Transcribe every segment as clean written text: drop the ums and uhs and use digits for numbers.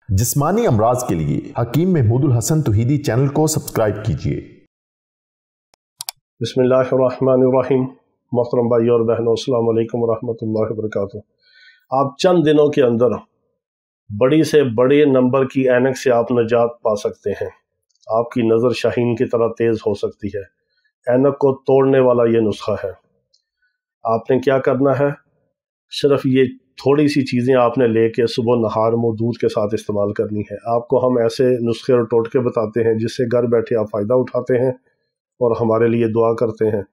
जिस्मानी अमराज के लिए हकीम महमूदुल हसन तौहीदी चैनल को सब्सक्राइब कीजिए। बिस्मिल्लाहिर्रहमानिर्रहीम। मोहतरम भाई और बहनों, अस्सलाम वालेकुम वरहमतुल्लाहि वबरकातुहू। आप चंद दिनों के अंदर बड़ी से बड़े नंबर की ऐनक से आप निजात पा सकते हैं। आपकी नज़र शाहीन की तरह तेज़ हो सकती है। ऐनक को तोड़ने वाला ये नुस्खा है। आपने क्या करना है, सिर्फ ये थोड़ी सी चीज़ें आपने लेके सुबह नहार मुँह दूध के साथ इस्तेमाल करनी है। आपको हम ऐसे नुस्खे और टोटके बताते हैं जिससे घर बैठे आप फ़ायदा उठाते हैं और हमारे लिए दुआ करते हैं।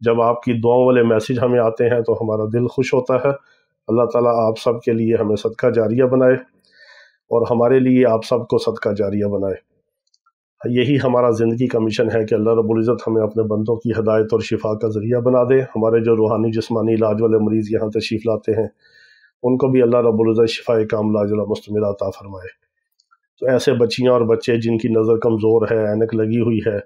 जब आपकी दुआओं वाले मैसेज हमें आते हैं तो हमारा दिल खुश होता है। अल्लाह ताला आप सब के लिए हमें सदका जारिया बनाए और हमारे लिए आप सबको सदका जारिया बनाए। यही हमारा ज़िंदगी का मिशन है कि अल्लाह रब्बुल इज़्ज़त हमें अपने बंदों की हिदायत और शिफा का ज़रिया बना दे। हमारे जो रूहानी जिस्मानी इलाज वाले मरीज़ यहाँ तशरीफ़ लाते हैं उनको भी अल्लाह रब्बुल इज़्ज़त शिफाए कामिला अजला मुस्तमिरा अता फरमाए। तो ऐसे बच्चियाँ और बच्चे जिनकी नज़र कमज़ोर है, ऐनक लगी हुई है,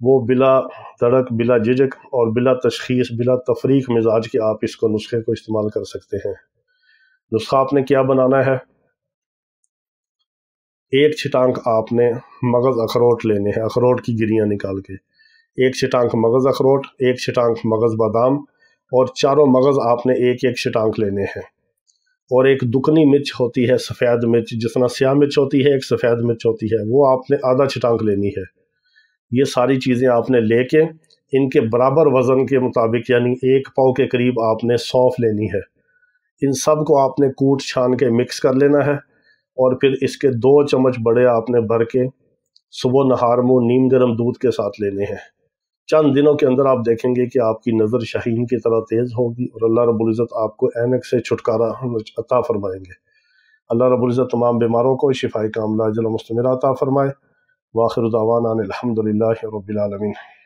वो बिला धड़क, बिला झिझक और बिला तशख़ीस, बिला तफरीक मिजाज के आप इसको नुस्खे को इस्तेमाल कर सकते हैं। नुस्खा आपने क्या बनाना है, एक छिटांक आपने मगज़ अखरोट लेने हैं, अखरोट की गिरियाँ निकाल के। एक छिटांक मगज़ अखरोट, एक छिटांक मगज़ बादाम और चारों मगज़ आपने एक एक छिटांक लेने हैं। और एक दुकनी मिर्च होती है, सफ़ेद मिर्च, जिस तरह स्याह मिर्च होती है एक सफ़ेद मिर्च होती है, वो आपने आधा छिटांक लेनी है। ये सारी चीज़ें आपने लेके इनके बराबर वज़न के मुताबिक यानी 1 पाव के करीब आपने सौंफ लेनी है। इन सब को आपने कूट छान के मिक्स कर लेना है और फिर इसके 2 चम्मच बड़े आपने भर के सुबह नहार मुँह नीम गर्म दूध के साथ लेने हैं। चंद दिनों के अंदर आप देखेंगे कि आपकी नज़र शाहीन की तरह तेज़ होगी और अल्लाह रब्बुल इज़्ज़त आपको ऐनक से छुटकारा अता फरमाएंगे। अल्लाह रब्बुल इज़्ज़त तमाम बीमारों को शिफाए कामिला अजल मुस्तमिरा अता फरमाए। वाखिर दावाना अनिल हम्दुलिल्लाहि रब्बिल आलमीन।